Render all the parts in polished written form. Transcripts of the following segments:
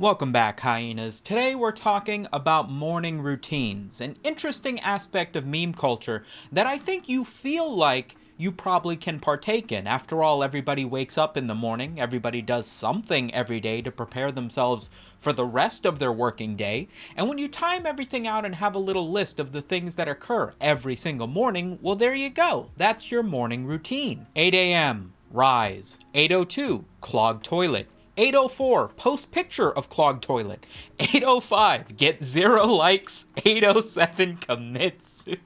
Welcome back, hyenas. Today we're talking about morning routines, an interesting aspect of meme culture that I think you feel like you probably can partake in. After all, everybody wakes up in the morning, everybody does something every day to prepare themselves for the rest of their working day, and when you time everything out and have a little list of the things that occur every single morning, well, there you go. That's your morning routine. 8 a.m., rise. 8:02, clog toilet. 8:04, post picture of clogged toilet. 8:05, get 0 likes. 8:07, commit suicide.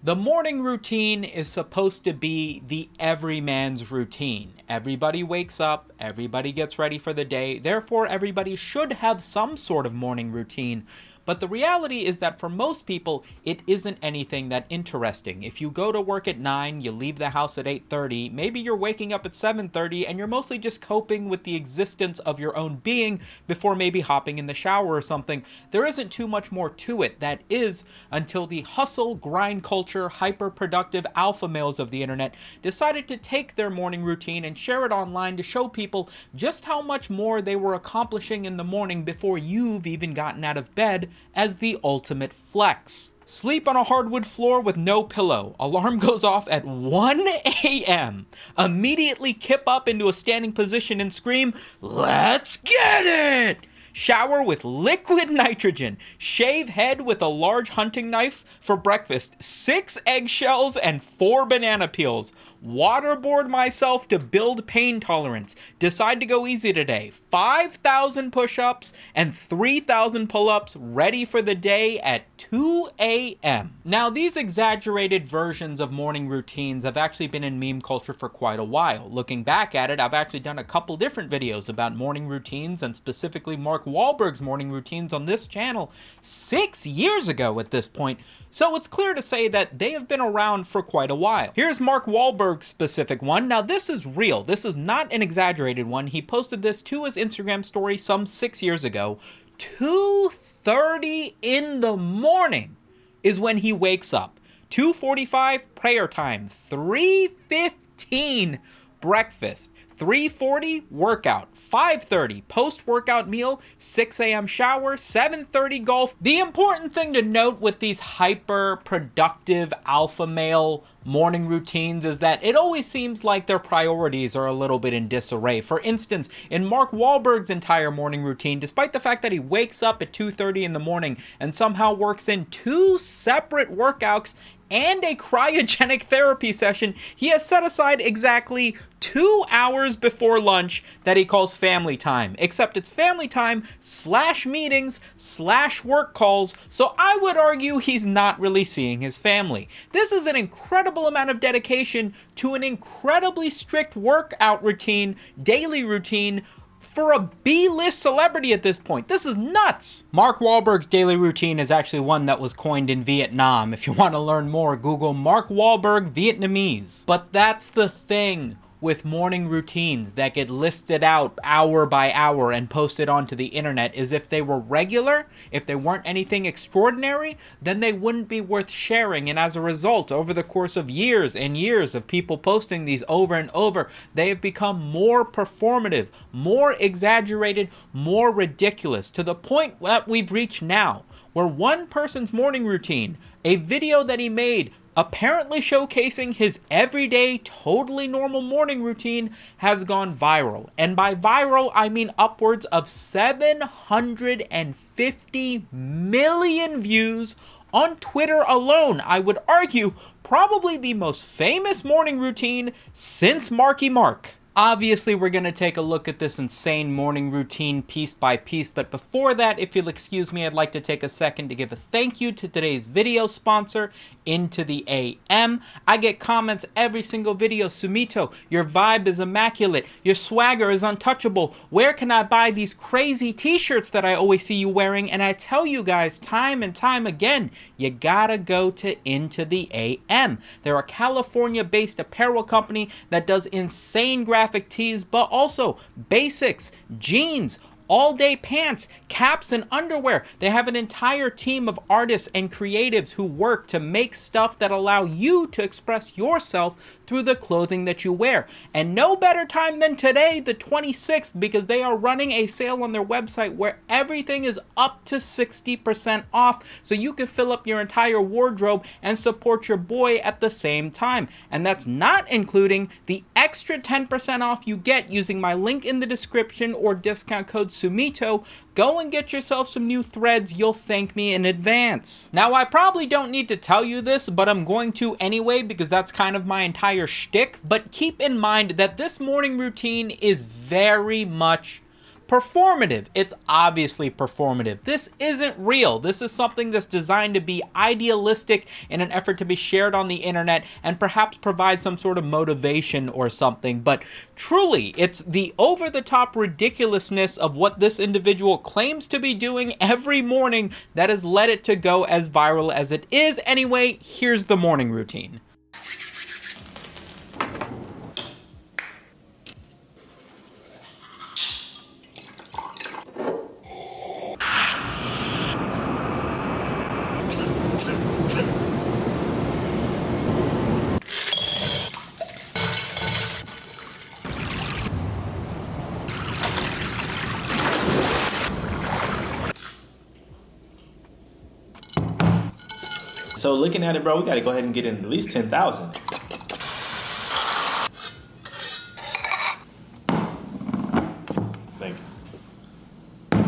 The morning routine is supposed to be the everyman's routine. Everybody wakes up, everybody gets ready for the day, therefore everybody should have some sort of morning routine. But the reality is that for most people, it isn't anything that interesting. If you go to work at 9, you leave the house at 8:30, maybe you're waking up at 7:30 and you're mostly just coping with the existence of your own being before maybe hopping in the shower or something. There isn't too much more to it, that is, until the hustle, grind culture, hyper-productive alpha males of the internet decided to take their morning routine and share it online to show people just how much more they were accomplishing in the morning before you've even gotten out of bed, as the ultimate flex. Sleep on a hardwood floor with no pillow. Alarm goes off at 1 a.m. Immediately kip up into a standing position and scream, "Let's get it!" Shower with liquid nitrogen. Shave head with a large hunting knife for breakfast. 6 eggshells and 4 banana peels. Waterboard myself to build pain tolerance. Decide to go easy today. 5,000 push-ups and 3,000 pull-ups ready for the day at 2 a.m. Now, these exaggerated versions of morning routines have actually been in meme culture for quite a while. Looking back at it, I've actually done a couple different videos about morning routines, and specifically Mark Wahlberg's morning routines on this channel 6 years ago at this point, so it's clear to say that they have been around for quite a while. Here's Mark Wahlberg's specific one. Now, this is real. This is not an exaggerated one. He posted this to his Instagram story some 6 years ago. 2:30 in the morning is when he wakes up. 2:45, prayer time. 3:15, breakfast. 3:40, workout. 5:30, post-workout meal. 6 a.m. shower. 7:30, golf. The important thing to note with these hyper-productive alpha male morning routines is that it always seems like their priorities are a little bit in disarray. For instance, in Mark Wahlberg's entire morning routine, despite the fact that he wakes up at 2:30 in the morning and somehow works in 2 separate workouts and a cryogenic therapy session, he has set aside exactly 2 hours before lunch that he calls family time. Except it's family time / meetings / work calls, so I would argue he's not really seeing his family. This is an incredible amount of dedication to an incredibly strict workout routine, daily routine, for a B-list celebrity at this point. This is nuts! Mark Wahlberg's daily routine is actually one that was coined in Vietnam. If you want to learn more, Google Mark Wahlberg Vietnamese. But that's the thing with morning routines that get listed out hour by hour and posted onto the internet, is if they were regular, if they weren't anything extraordinary, then they wouldn't be worth sharing. And as a result, over the course of years and years of people posting these over and over, they have become more performative, more exaggerated, more ridiculous, to the point that we've reached now, where one person's morning routine, a video that he made apparently showcasing his everyday, totally normal morning routine, has gone viral. And by viral, I mean upwards of 750 million views on Twitter alone. I would argue probably the most famous morning routine since Marky Mark. Obviously, we're going to take a look at this insane morning routine piece by piece, but before that, if you'll excuse me, I'd like to take a second to give a thank you to today's video sponsor, Into the AM. I get comments every single video. Sumito, your vibe is immaculate. Your swagger is untouchable. Where can I buy these crazy t-shirts that I always see you wearing? And I tell you guys time and time again, you gotta go to Into the AM. They're a California-based apparel company that does insane graphic tees, but also basics, jeans, all-day pants, caps, and underwear. They have an entire team of artists and creatives who work to make stuff that allow you to express yourself through the clothing that you wear. And no better time than today, the 26th, because they are running a sale on their website where everything is up to 60% off, so you can fill up your entire wardrobe and support your boy at the same time. And that's not including the extra 10% off you get using my link in the description or discount code Sumito. Go and get yourself some new threads. You'll thank me in advance. Now, I probably don't need to tell you this, but I'm going to anyway because that's kind of my entire shtick. But keep in mind that this morning routine is very much performative. It's obviously performative. This isn't real. This is something that's designed to be idealistic in an effort to be shared on the internet and perhaps provide some sort of motivation or something. But truly, it's the over-the-top ridiculousness of what this individual claims to be doing every morning that has led it to go as viral as it is. Anyway, here's the morning routine. So looking at it, bro, we got to go ahead and get in at least 10,000. Thank you.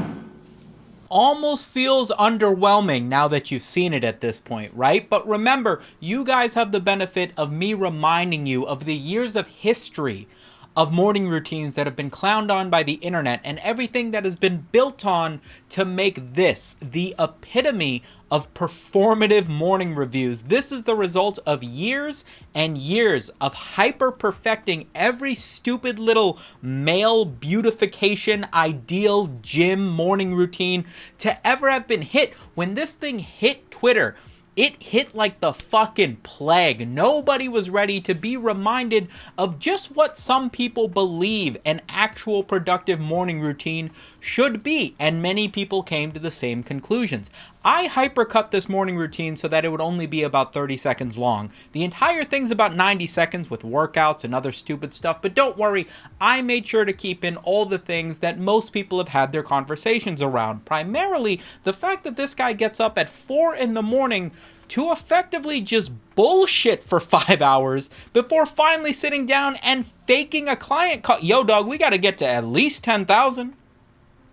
Almost feels underwhelming now that you've seen it at this point, right? But remember, you guys have the benefit of me reminding you of the years of history of morning routines that have been clowned on by the internet and everything that has been built on to make this the epitome of performative morning reviews. This is the result of years and years of hyper perfecting every stupid little male beautification ideal gym morning routine to ever have been hit. When this thing hit Twitter, it hit like the fucking plague. Nobody was ready to be reminded of just what some people believe an actual productive morning routine should be, and many people came to the same conclusions. I hypercut this morning routine so that it would only be about 30 seconds long. The entire thing's about 90 seconds with workouts and other stupid stuff, but don't worry, I made sure to keep in all the things that most people have had their conversations around. Primarily, the fact that this guy gets up at 4 in the morning to effectively just bullshit for 5 hours before finally sitting down and faking a client call. Yo, dog, we gotta get to at least 10,000.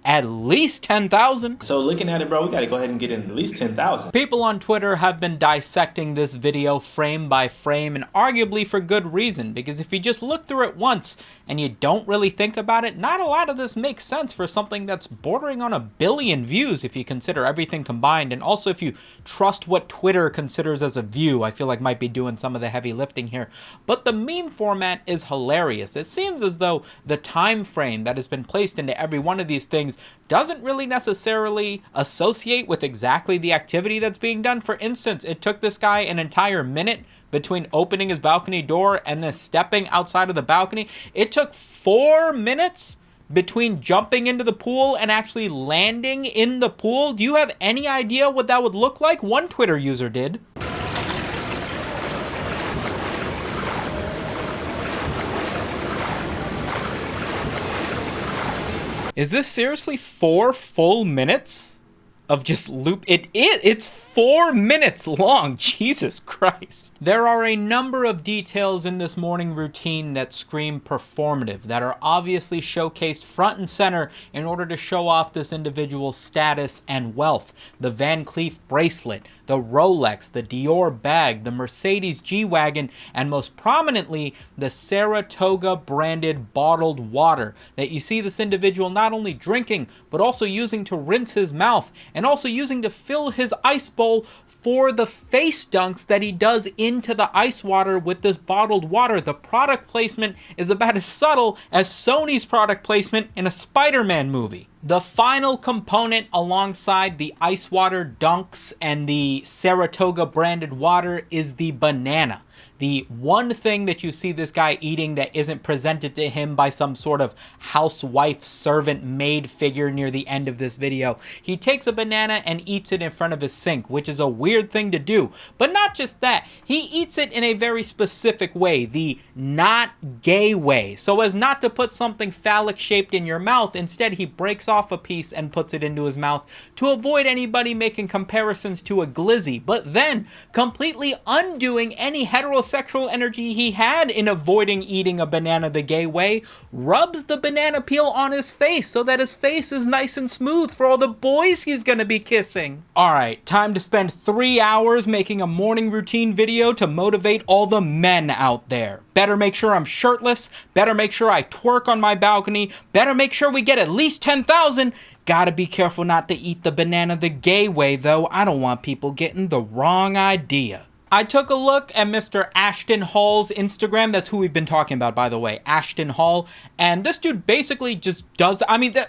At least 10,000. So looking at it, bro, we got to go ahead and get in at least 10,000. People on Twitter have been dissecting this video frame by frame, and arguably for good reason, because if you just look through it once and you don't really think about it, not a lot of this makes sense for something that's bordering on 1 billion views if you consider everything combined, and also if you trust what Twitter considers as a view. I feel like might be doing some of the heavy lifting here. But the meme format is hilarious. It seems as though the time frame that has been placed into every one of these things doesn't really necessarily associate with exactly the activity that's being done. For instance, it took this guy an entire minute between opening his balcony door and then stepping outside of the balcony. It took 4 minutes between jumping into the pool and actually landing in the pool. Do you have any idea what that would look like? One Twitter user did. Is this seriously 4 full minutes of just loop? It's 4 minutes long. Jesus Christ. There are a number of details in this morning routine that scream performative, that are obviously showcased front and center in order to show off this individual's status and wealth. The Van Cleef bracelet, the Rolex, the Dior bag, the Mercedes G-Wagon, and most prominently, the Saratoga branded bottled water that you see this individual not only drinking, but also using to rinse his mouth, and also using to fill his ice bowl for the face dunks that he does into the ice water with this bottled water. The product placement is about as subtle as Sony's product placement in a Spider-Man movie. The final component alongside the ice water dunks and the Saratoga branded water is the banana. the one thing that you see this guy eating that isn't presented to him by some sort of housewife servant maid figure near the end of this video. He takes a banana and eats it in front of his sink, which is a weird thing to do. But not just that, he eats it in a very specific way, the not gay way, so as not to put something phallic shaped in your mouth. Instead, he breaks off a piece and puts it into his mouth to avoid anybody making comparisons to a glizzy, but then completely undoing any heterosexual energy he had in avoiding eating a banana the gay way, rubs the banana peel on his face so that his face is nice and smooth for all the boys he's gonna be kissing. Alright, time to spend 3 hours making a morning routine video to motivate all the men out there. Better make sure I'm shirtless, better make sure I twerk on my balcony, better make sure we get at least 10,000. Gotta be careful not to eat the banana the gay way though, I don't want people getting the wrong idea. I took a look at Mr. Ashton Hall's Instagram. That's who we've been talking about, by the way, Ashton Hall. And this dude basically just does,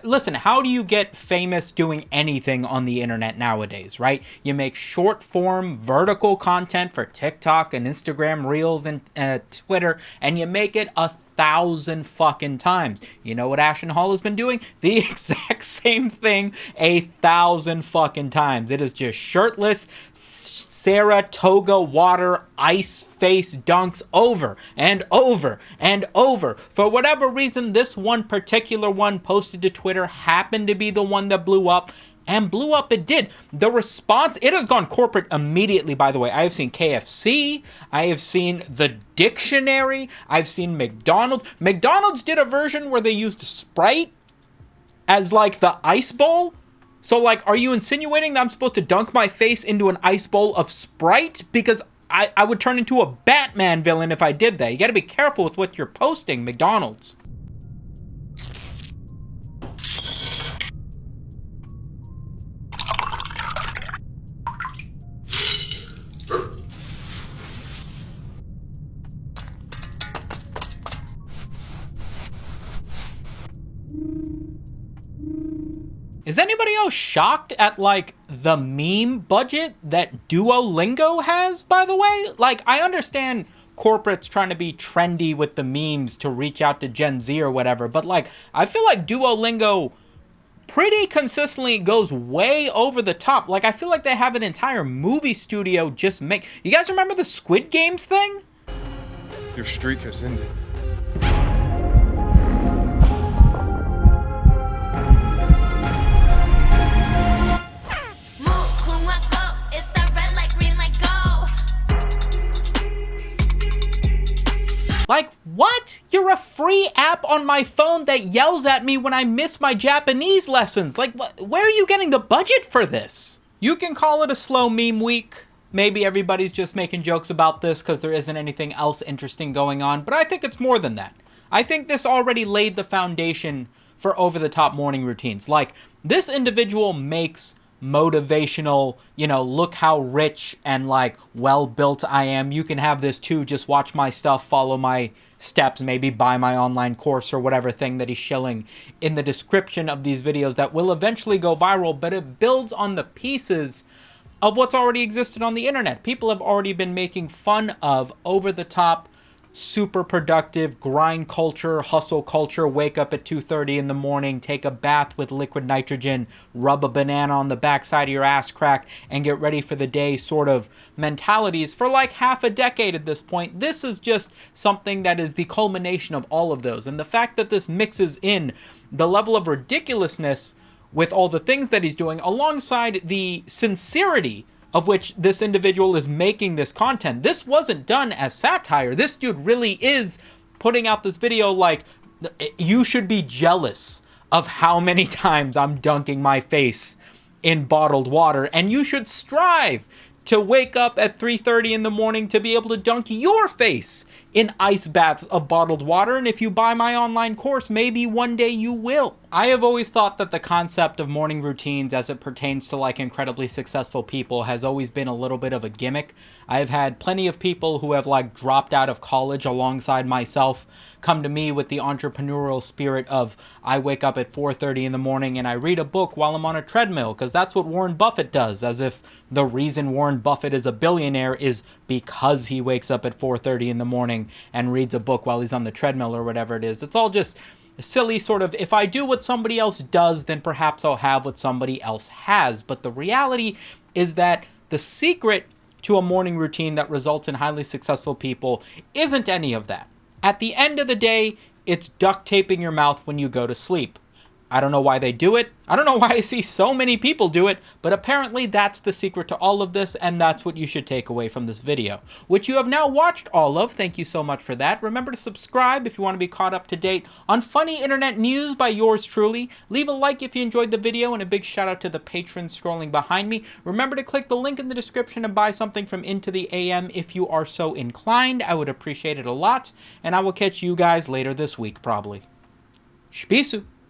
listen, how do you get famous doing anything on the internet nowadays, right? You make short form vertical content for TikTok and Instagram Reels and Twitter, and you make it 1,000 fucking times. You know what Ashton Hall has been doing? The exact same thing 1,000 fucking times. It is just shirtless Saratoga water ice face dunks over and over and over. For whatever reason, this one particular one posted to Twitter happened to be the one that blew up. And blew up it did. The response, it has gone corporate immediately, by the way. I have seen KFC. I have seen the dictionary. I've seen McDonald's. McDonald's did a version where they used Sprite as like the ice bowl. So, like, are you insinuating that I'm supposed to dunk my face into an ice bowl of Sprite? Because I would turn into a Batman villain if I did that. You gotta be careful with what you're posting, McDonald's. Is anybody else shocked at, like, the meme budget that Duolingo has, by the way? Like, I understand corporates trying to be trendy with the memes to reach out to Gen Z or whatever, but, like, I feel like Duolingo pretty consistently goes way over the top. Like, I feel like they have an entire movie studio just make... You guys remember the Squid Games thing? Your streak has ended. Like, what? You're a free app on my phone that yells at me when I miss my Japanese lessons. Like, where are you getting the budget for this? You can call it a slow meme week. Maybe everybody's just making jokes about this because there isn't anything else interesting going on, but I think it's more than that. I think this already laid the foundation for over-the-top morning routines. Like, this individual makes motivational, look how rich and like well-built I am. You can have this too. Just watch my stuff, follow my steps, maybe buy my online course or whatever thing that he's shilling in the description of these videos that will eventually go viral, but it builds on the pieces of what's already existed on the internet. People have already been making fun of over-the-top, super productive grind culture, hustle culture, wake up at 2:30 in the morning, take a bath with liquid nitrogen, rub a banana on the backside of your ass crack, and get ready for the day sort of mentalities for like half a decade at this point. This is just something that is the culmination of all of those. And the fact that this mixes in the level of ridiculousness with all the things that he's doing alongside the sincerity of which this individual is making this content. This wasn't done as satire. This dude really is putting out this video like, you should be jealous of how many times I'm dunking my face in bottled water, and you should strive to wake up at 3:30 in the morning to be able to dunk your face in ice baths of bottled water, and if you buy my online course, maybe one day you will. I have always thought that the concept of morning routines as it pertains to like incredibly successful people has always been a little bit of a gimmick. I've had plenty of people who have like dropped out of college alongside myself come to me with the entrepreneurial spirit of I wake up at 4:30 in the morning and I read a book while I'm on a treadmill, because that's what Warren Buffett does, as if the reason Warren Buffett is a billionaire is because he wakes up at 4:30 in the morning and reads a book while he's on the treadmill or whatever it is. It's all just silly sort of, if I do what somebody else does, then perhaps I'll have what somebody else has. But the reality is that the secret to a morning routine that results in highly successful people isn't any of that. At the end of the day, it's duct taping your mouth when you go to sleep. I don't know why they do it. I don't know why I see so many people do it, but apparently that's the secret to all of this, and that's what you should take away from this video, which you have now watched all of. Thank you so much for that. Remember to subscribe if you want to be caught up to date on funny internet news by yours truly. Leave a like if you enjoyed the video, and a big shout out to the patrons scrolling behind me. Remember to click the link in the description and buy something from Into the AM if you are so inclined. I would appreciate it a lot, and I will catch you guys later this week probably. Spisu!